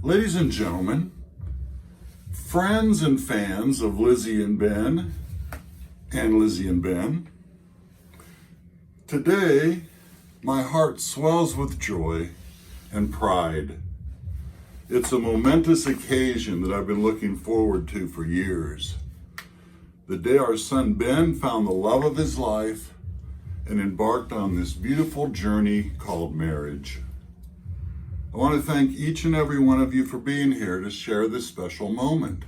Ladies and gentlemen, friends and fans of Lizzie and Ben, and Lizzie and Ben, today my heart swells with joy and pride. It's a momentous occasion that I've been looking forward to for years. The day our son Ben found the love of his life and embarked on this beautiful journey called marriage. I want to thank each and every one of you for being here to share this special moment.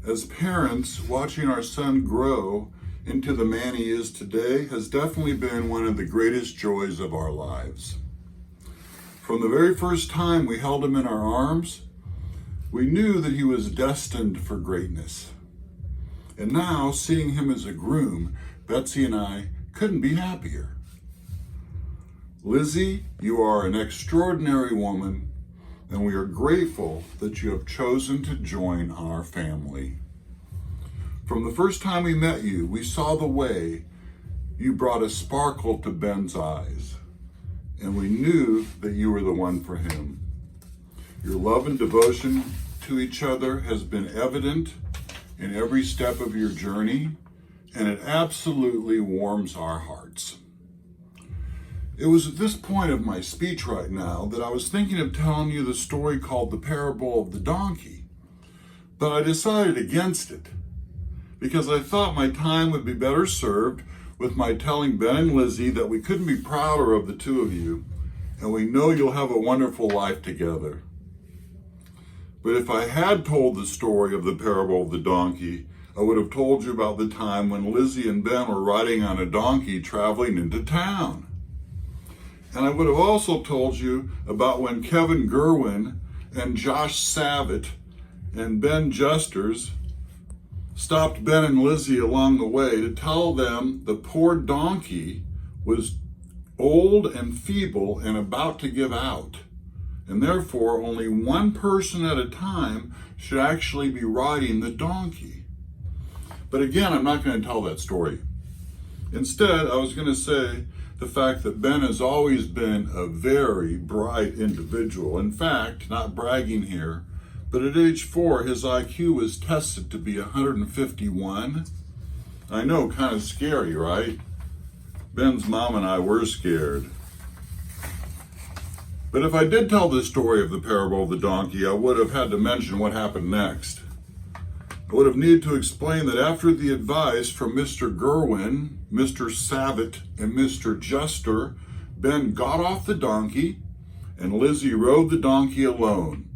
As parents, watching our son grow into the man he is today has definitely been one of the greatest joys of our lives. From the very first time we held him in our arms, we knew that he was destined for greatness. And now, seeing him as a groom, Betsy and I couldn't be happier. Lizzie, you are an extraordinary woman, and we are grateful that you have chosen to join our family. From the first time we met you, we saw the way you brought a sparkle to Ben's eyes, and we knew that you were the one for him. Your love and devotion to each other has been evident in every step of your journey, and it absolutely warms our hearts. It was at this point of my speech right now that I was thinking of telling you the story called The Parable of the Donkey, but I decided against it because I thought my time would be better served with my telling Ben and Lizzie that we couldn't be prouder of the two of you, and we know you'll have a wonderful life together. But if I had told the story of the parable of the donkey, I would have told you about the time when Lizzie and Ben were riding on a donkey traveling into town. And I would have also told you about when Kevin Gerwin and Josh Savitt and Ben Justers stopped Ben and Lizzie along the way to tell them the poor donkey was old and feeble and about to give out. And therefore, only one person at a time should actually be riding the donkey. But again, I'm not going to tell that story. Instead, I was going to say the fact that Ben has always been a very bright individual. In fact, not bragging here, but at age 4, his IQ was tested to be 151. I know, kind of scary, right? Ben's mom and I were scared. But if I did tell the story of the parable of the donkey, I would have had to mention what happened next. I would have needed to explain that after the advice from Mr. Gerwin, Mr. Savitt, and Mr. Juster, Ben got off the donkey and Lizzie rode the donkey alone,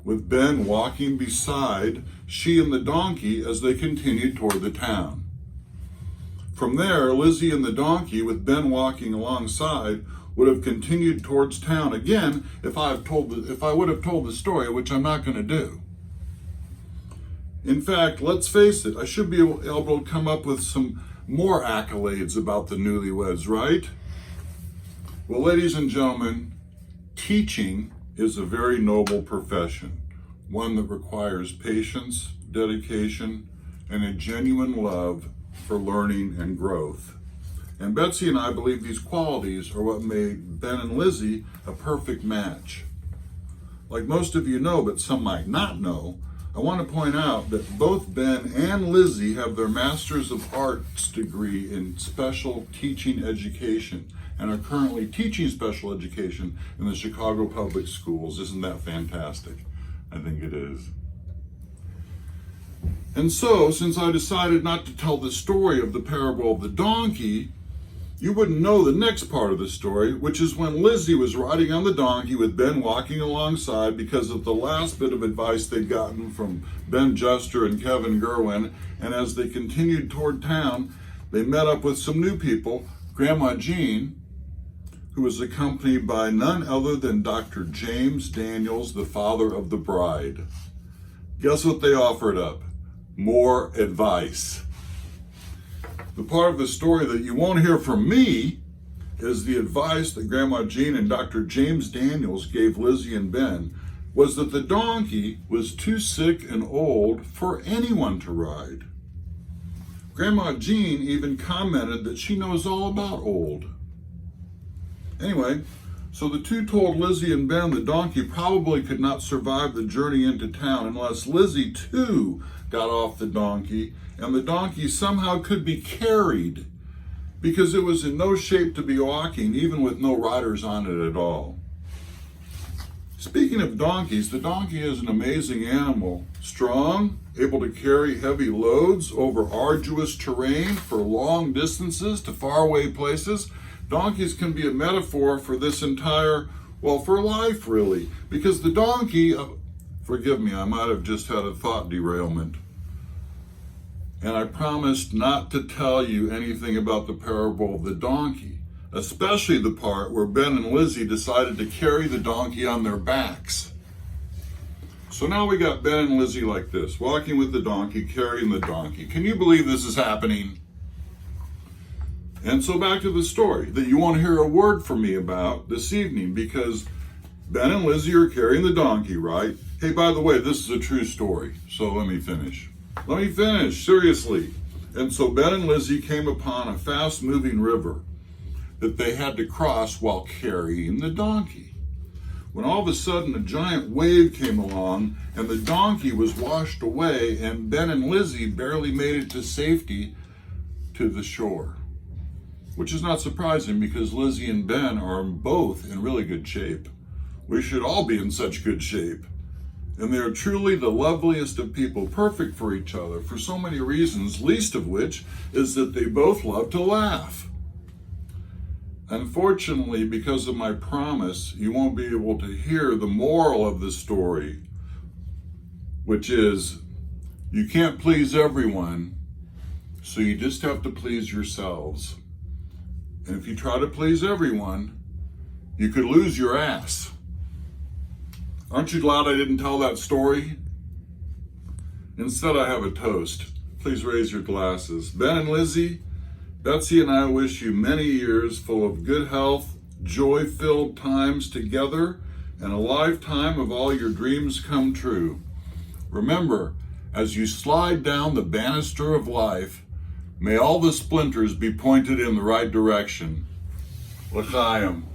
with Ben walking beside she and the donkey as they continued toward the town. From there, Lizzie and the donkey, with Ben walking alongside, would have continued towards town again if I would have told the story, which I'm not going to do. In fact, let's face it, I should be able to come up with some more accolades about the newlyweds, right? Well, ladies and gentlemen, teaching is a very noble profession, one that requires patience, dedication, and a genuine love for learning and growth. And Betsy and I believe these qualities are what made Ben and Lizzie a perfect match. Like most of you know, but some might not know, I want to point out that both Ben and Lizzie have their Master's of Arts degree in special teaching education and are currently teaching special education in the Chicago Public Schools. Isn't that fantastic? I think it is. And so, since I decided not to tell the story of the parable of the donkey, you wouldn't know the next part of the story, which is when Lizzie was riding on the donkey with Ben walking alongside because of the last bit of advice they'd gotten from Ben Juster and Kevin Gerwin. And as they continued toward town, they met up with some new people, Grandma Jean, who was accompanied by none other than Dr. James Daniels, the father of the bride. Guess what they offered up? More advice. The part of the story that you won't hear from me is the advice that Grandma Jean and Dr. James Daniels gave Lizzie and Ben was that the donkey was too sick and old for anyone to ride. Grandma Jean even commented that she knows all about old. Anyway, So the two told Lizzie and Ben the donkey probably could not survive the journey into town unless Lizzie too got off the donkey, and the donkey somehow could be carried, because it was in no shape to be walking, even with no riders on it at all. Speaking of donkeys, the donkey is an amazing animal. Strong, able to carry heavy loads over arduous terrain for long distances to faraway places. Donkeys can be a metaphor for this entire, for life really. Because the donkey, forgive me, I might have just had a thought derailment. And I promised not to tell you anything about the parable of the donkey, especially the part where Ben and Lizzie decided to carry the donkey on their backs. So now we got Ben and Lizzie like this, walking with the donkey, carrying the donkey. Can you believe this is happening? And so back to the story that you won't hear a word from me about this evening, because Ben and Lizzie are carrying the donkey, right? Hey, by the way, this is a true story, so let me finish. Seriously. And so Ben and Lizzie came upon a fast-moving river that they had to cross while carrying the donkey. When all of a sudden a giant wave came along and the donkey was washed away, and Ben and Lizzie barely made it to safety to the shore. Which is not surprising, because Lizzie and Ben are both in really good shape. We should all be in such good shape. And they are truly the loveliest of people, perfect for each other for so many reasons, least of which is that they both love to laugh. Unfortunately, because of my promise, you won't be able to hear the moral of the story, which is, you can't please everyone, so you just have to please yourselves. And if you try to please everyone, you could lose your ass. Aren't you glad I didn't tell that story? Instead, I have a toast. Please raise your glasses. Ben and Lizzie, Betsy and I wish you many years full of good health, joy-filled times together, and a lifetime of all your dreams come true. Remember, as you slide down the banister of life, may all the splinters be pointed in the right direction. L'chaim.